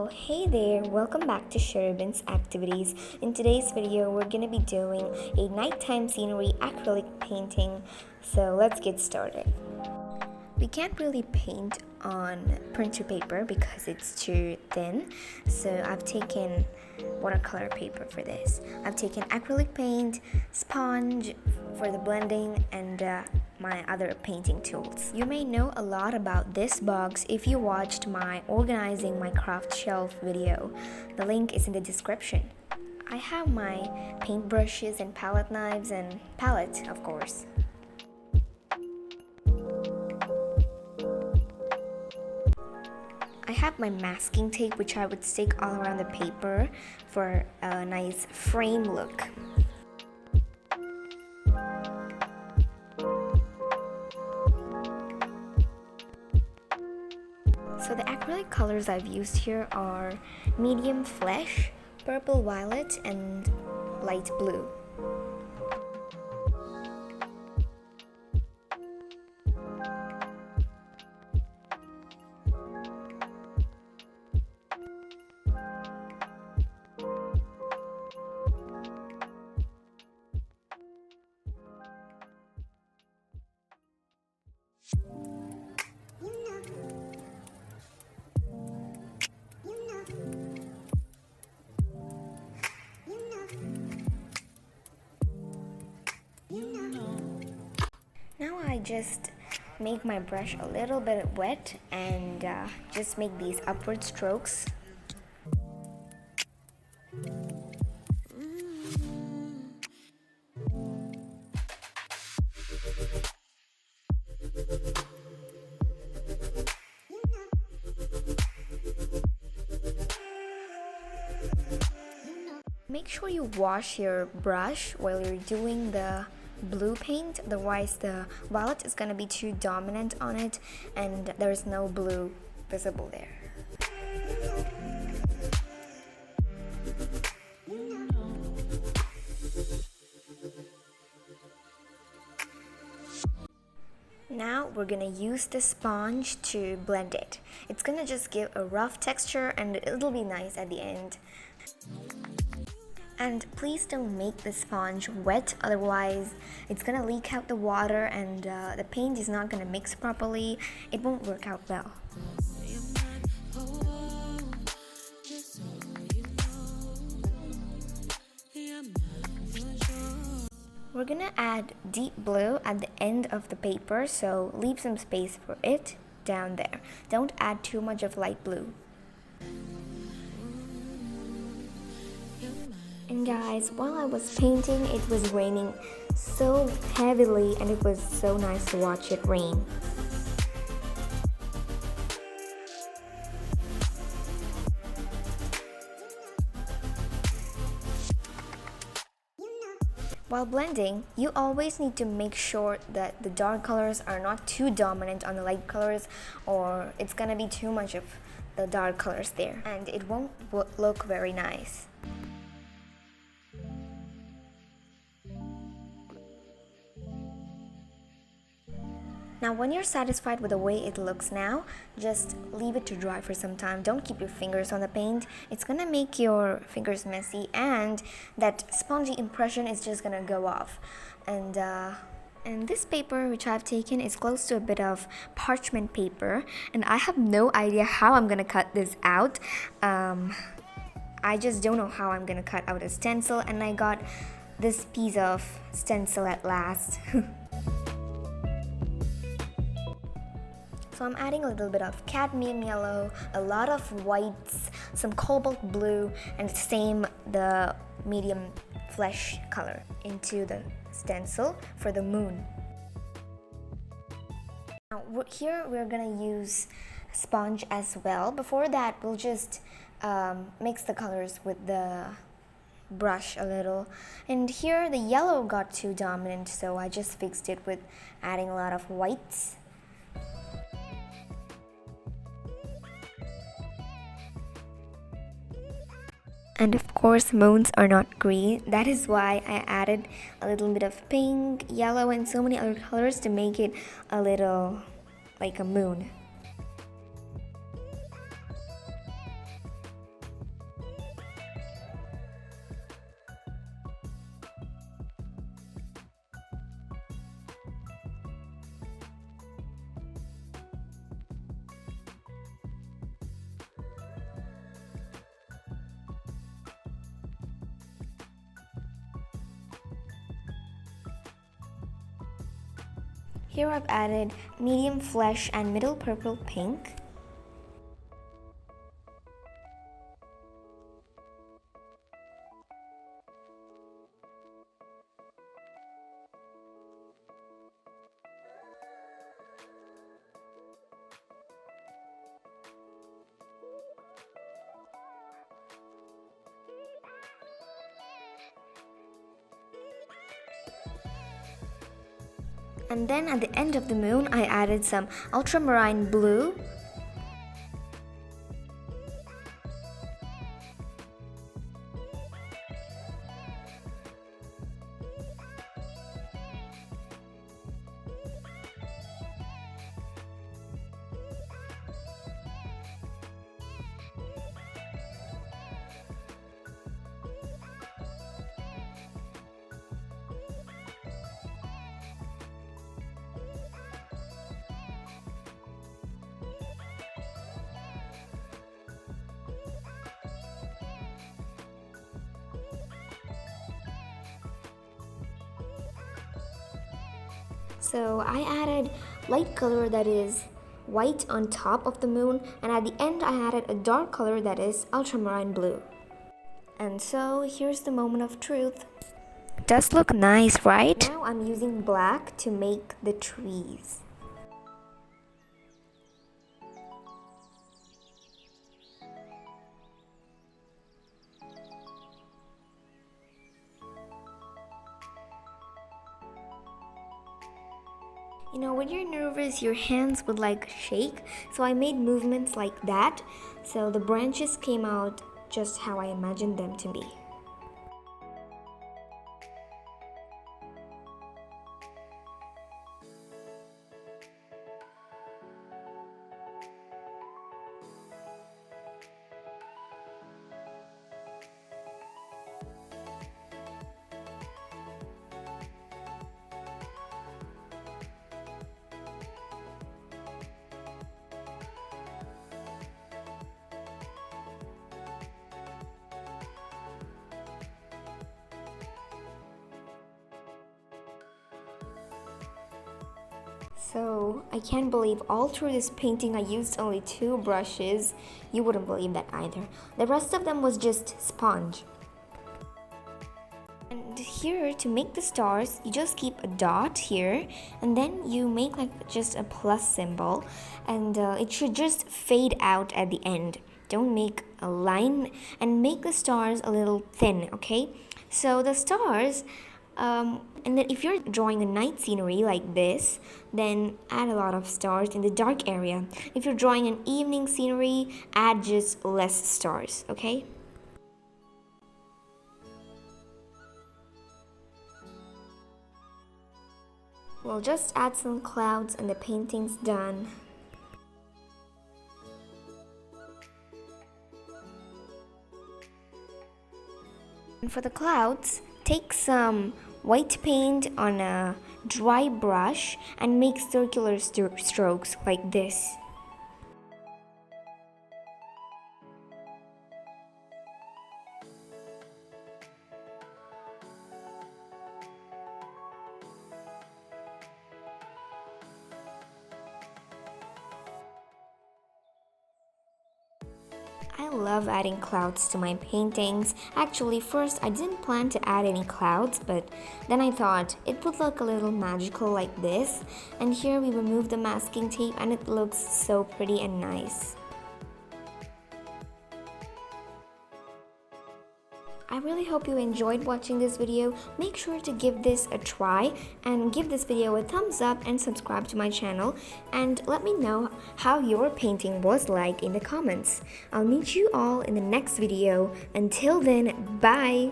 Well, hey there, welcome back to Sherubin's activities. In today's video, we're going to be doing a nighttime scenery acrylic painting. So let's get started. We can't really paint on printer paper because it's too thin. So I've taken watercolor paper for this. I've taken acrylic paint, sponge for the blending, and my other painting tools. You may know a lot about this box if you watched my organizing my craft shelf video. The link is in the description. I have my paint brushes and palette knives and palette, of course. I have my masking tape, which I would stick all around the paper for a nice frame look. So the acrylic colors I've used here are medium flesh, purple violet, and light blue. Now I just make my brush a little bit wet and just make these upward strokes. Make sure you wash your brush while you're doing the blue paint, otherwise the violet is going to be too dominant on it and there is no blue visible there. Now we're gonna use the sponge to blend it. It's gonna just give a rough texture and it'll be nice at the end. And please don't make the sponge wet, otherwise it's gonna leak out the water and the paint is not gonna mix properly. It won't work out well. We're gonna add deep blue at the end of the paper, so leave some space for it down there. Don't add too much of light blue. And guys, while I was painting, it was raining so heavily and it was so nice to watch it rain. While blending, you always need to make sure that the dark colors are not too dominant on the light colors, or it's gonna be too much of the dark colors there and it won't look very nice. Now when you're satisfied with the way it looks now, just leave it to dry for some time. Don't keep your fingers on the paint. It's gonna make your fingers messy and that spongy impression is just gonna go off. And this paper which I've taken is close to a bit of parchment paper and I have no idea how I'm gonna cut this out. I just don't know how I'm gonna cut out a stencil and I got this piece of stencil at last. So I'm adding a little bit of cadmium yellow, a lot of whites, some cobalt blue, and the medium flesh color into the stencil for the moon. Now here we're gonna use sponge as well. Before that, we'll just mix the colors with the brush a little. And here the yellow got too dominant, so I just fixed it with adding a lot of whites. And of course, moons are not green. That is why I added a little bit of pink, yellow, and so many other colors to make it a little like a moon. Here I've added medium flesh and middle purple pink. And then at the end of the moon, I added some ultramarine blue. So I added light color that is white on top of the moon, and at the end I added a dark color that is ultramarine blue. And so here's the moment of truth. Does look nice, right? Now I'm using black to make the trees. You know, when you're nervous, your hands would like shake, so I made movements like that, so the branches came out just how I imagined them to be. So I can't believe all through this painting I used only 2 brushes. You wouldn't believe that either. The rest of them was just sponge. And here to make the stars, you just keep a dot here and then you make like just a plus symbol, and it should just fade out at the end. Don't make a line, and make the stars a little thin, okay? So the stars, and then if you're drawing a night scenery like this, then add a lot of stars in the dark area. If you're drawing an evening scenery, add just less stars, okay? We'll just add some clouds and the painting's done. And for the clouds, take some white paint on a dry brush and make circular strokes like this. I love adding clouds to my paintings. Actually, first I didn't plan to add any clouds, but then I thought it would look a little magical like this. And here we remove the masking tape and it looks so pretty and nice. I really hope you enjoyed watching this video. Make sure to give this a try and give this video a thumbs up and subscribe to my channel, and let me know how your painting was like in the comments. I'll meet you all in the next video. Until then, bye!